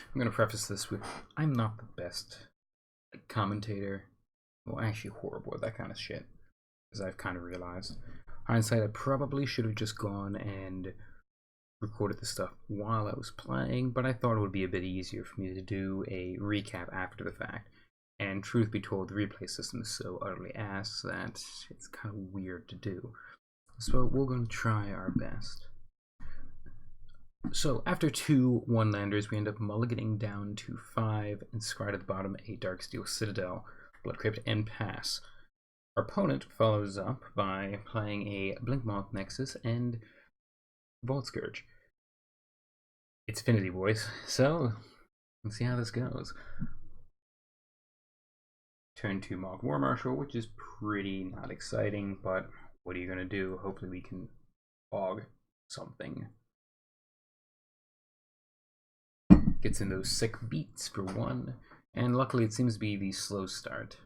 I'm going to preface this with I'm not the best commentator. Well, actually horrible at that kind of shit, as I've kind of realized. Hindsight, I probably should have just gone and recorded the stuff while I was playing, but I thought it would be a bit easier for me to do a recap after the fact. And truth be told, the replay system is so utterly ass that it's kind of weird to do. So we're going to try our best. So after 2 one-landers, we end up mulliganing down to 5 and scryed at the bottom a Darksteel Citadel, Blood Crypt, and pass. Our opponent follows up by playing a Blinkmoth Nexus and Vault Scourge. It's Affinity, boys. So let's see how this goes. Turn 2 Mog War Marshal, which is pretty not exciting, but what are you gonna do? Hopefully we can fog something. Gets in those sick beats for 1, and luckily it seems to be the slow start.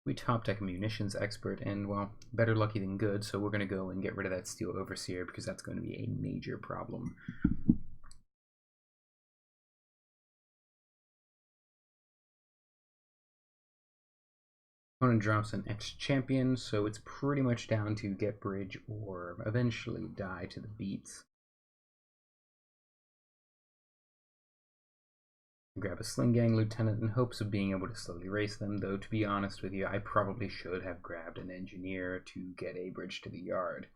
We top deck a munitions expert, and well, better lucky than good, so we're going to go and get rid of that Steel Overseer because that's going to be a major problem. Opponent drops an ex-champion, so it's pretty much down to get bridge or eventually die to the beats. Grab a Sling Gang Lieutenant in hopes of being able to slowly race them, though to be honest with you, I probably should have grabbed an Engineer to get a bridge to the yard.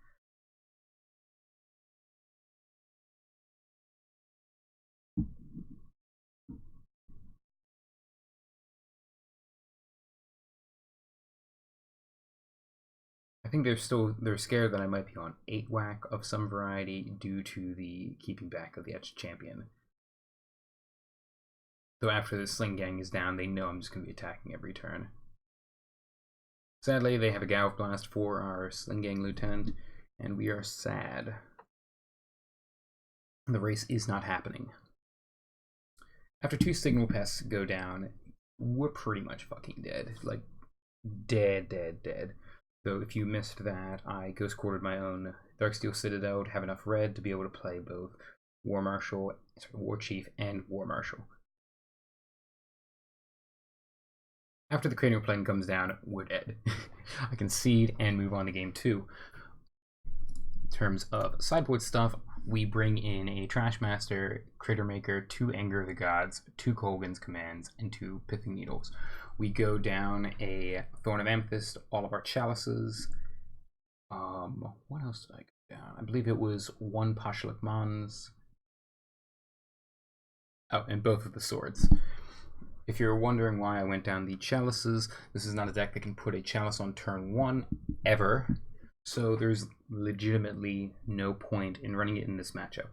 I think they're scared that I might be on 8 whack of some variety due to the keeping back of the Etched Champion. So after the Sling Gang is down, they know I'm just going to be attacking every turn. Sadly, they have a Galv Blast for our Sling Gang Lieutenant, and we are sad. The race is not happening. After 2 Signal Pests go down, we're pretty much fucking dead. Like, dead. So if you missed that, I Ghost Quartered my own Darksteel Citadel to have enough red to be able to play both Warchief and War Marshal. After the Cranial Plane comes down, we're dead. I concede and move on to game 2. In terms of sideboard stuff, we bring in a Trashmaster, Critter Maker, 2 Anger of the Gods, 2 Kolgan's Commands, and 2 Pithing Needles. We go down a Thorn of Amethyst, all of our Chalices. What else did I go down? I believe it was 1 Pashalik Mons. Oh, and both of the swords. If you're wondering why I went down the Chalices, this is not a deck that can put a Chalice on turn 1, ever. So there's legitimately no point in running it in this matchup.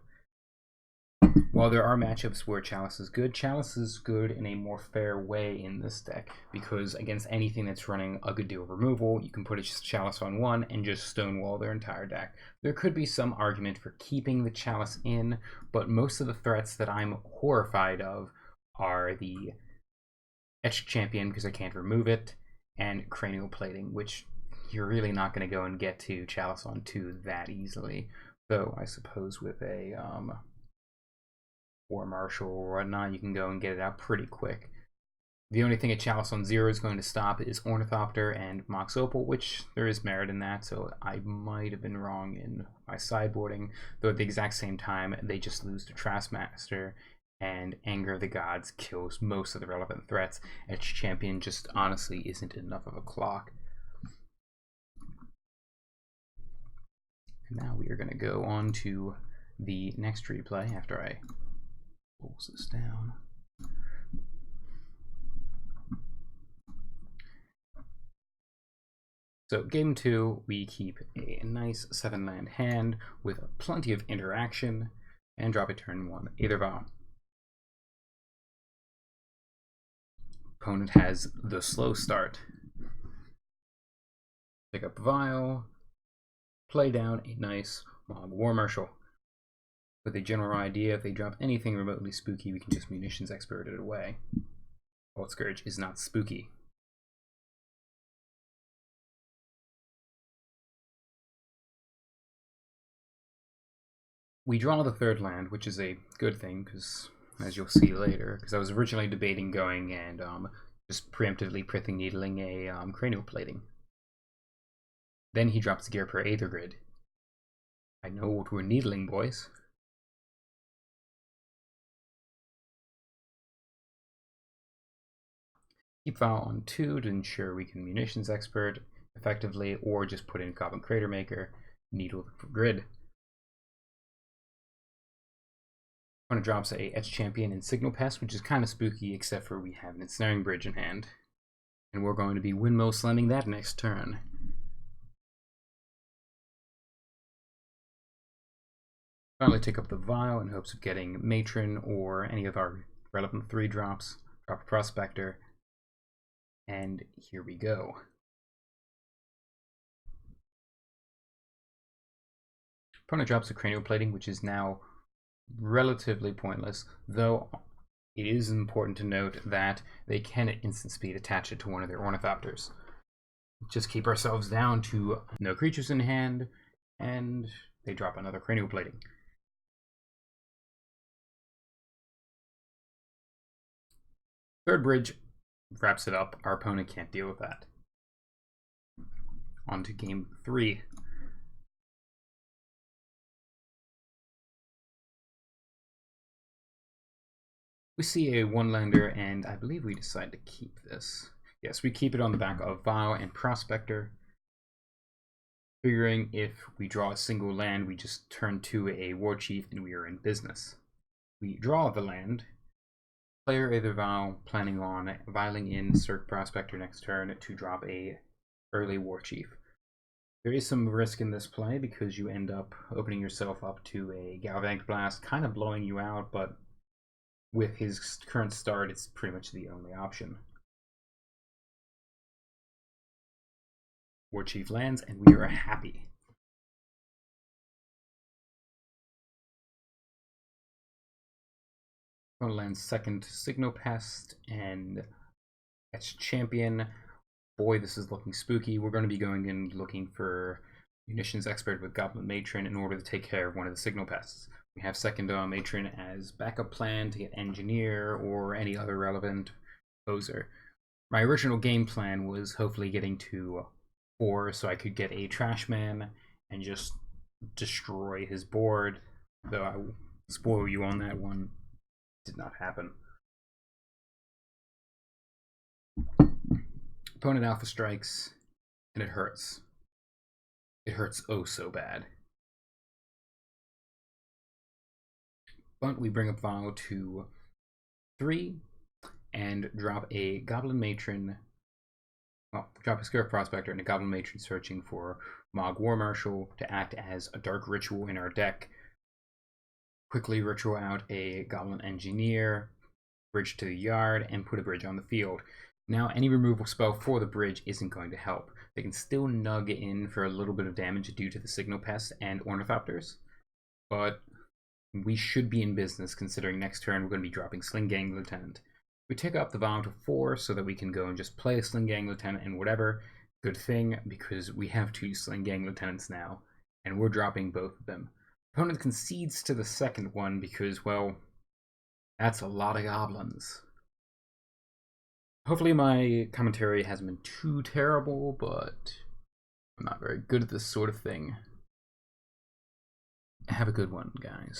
While there are matchups where Chalice is good in a more fair way in this deck, because against anything that's running a good deal of removal, you can put a Chalice on 1 and just stonewall their entire deck. There could be some argument for keeping the Chalice in, but most of the threats that I'm horrified of are the Etched Champion, because I can't remove it, and Cranial Plating, which you're really not going to go and get to Chalice on 2 that easily. Though I suppose with a War Marshal or whatnot, you can go and get it out pretty quick. The only thing a Chalice on 0 is going to stop is Ornithopter and Mox Opal, which there is merit in that, so I might have been wrong in my sideboarding, though at the exact same time, they just lose to Trashmaster, and Anger of the Gods kills most of the relevant threats. Etched Champion just honestly isn't enough of a clock. And now we are going to go on to the next replay after I pulse this down. So game 2, we keep a nice 7-land hand with plenty of interaction and drop a turn 1 Aether Vow. Opponent has the slow start. Pick up Vial, play down a nice Mog War Marshal. With a general idea, if they drop anything remotely spooky, we can just Munitions Expert it away. Vault Scourge is not spooky. we draw the third land, which is a good thing, because as you'll see later, because I was originally debating going and just preemptively Prithing Needling a cranial plating. Then he drops the gear per Aether Grid. I know what we're needling, boys. Keep Vow on 2 to ensure we can Munitions Expert effectively, or just put in Goblin Crater Maker, needle the grid. Opponent drops a Etch Champion and Signal Pest, which is kind of spooky, except for we have an Ensnaring Bridge in hand. And we're going to be Windmill Slamming that next turn. Finally take up the Vial in hopes of getting Matron or any of our relevant 3-drops. Drop a Prospector. And here we go. Opponent drops a Cranial Plating, which is now relatively pointless, though it is important to note that they can at instant speed attach it to one of their Ornithopters. Just keep ourselves down to no creatures in hand, and they drop another Cranial Plating. Third bridge wraps it up. Our opponent can't deal with that. On to game 3. We see a one-lander, and I believe we decide to keep this. Yes, we keep it on the back of Vow and Prospector, figuring if we draw a single land, we just turn to a Warchief and we are in business. We draw the land. Player either Vow, planning on viling in Cirque Prospector next turn to drop a early Warchief. There is some risk in this play because you end up opening yourself up to a Galvanic Blast, kind of blowing you out, but with his current start, it's pretty much the only option. Warchief lands, and we are happy. Opponent lands second Signal Pest and Etch Champion. Boy, this is looking spooky. We're going to be going and looking for Munitions Expert with Goblin Matron in order to take care of one of the Signal Pests. We have second Matron as backup plan to get Engineer or any other relevant poser. My original game plan was hopefully getting to 4 so I could get a Trash Man and just destroy his board, though I will spoil you on that one. Did not happen. Opponent Alpha strikes, and it hurts. It hurts oh so bad. But we bring up Vow to 3 and drop a Goblin Matron. Well, drop a Scarab Prospector and a Goblin Matron searching for Mog War Marshal to act as a Dark Ritual in our deck. Quickly ritual out a Goblin Engineer, bridge to the yard, and put a bridge on the field. Now, any removal spell for the bridge isn't going to help. They can still nug in for a little bit of damage due to the Signal Pest and Ornithopters, but we should be in business considering next turn we're going to be dropping Sling Gang Lieutenant. We take up the Vow to 4 so that we can go and just play a Sling Gang Lieutenant and whatever. Good thing, because we have 2 Sling Gang Lieutenants now, and we're dropping both of them. Opponent concedes to the second one because, well, that's a lot of goblins. Hopefully my commentary hasn't been too terrible, but I'm not very good at this sort of thing. Have a good one, guys.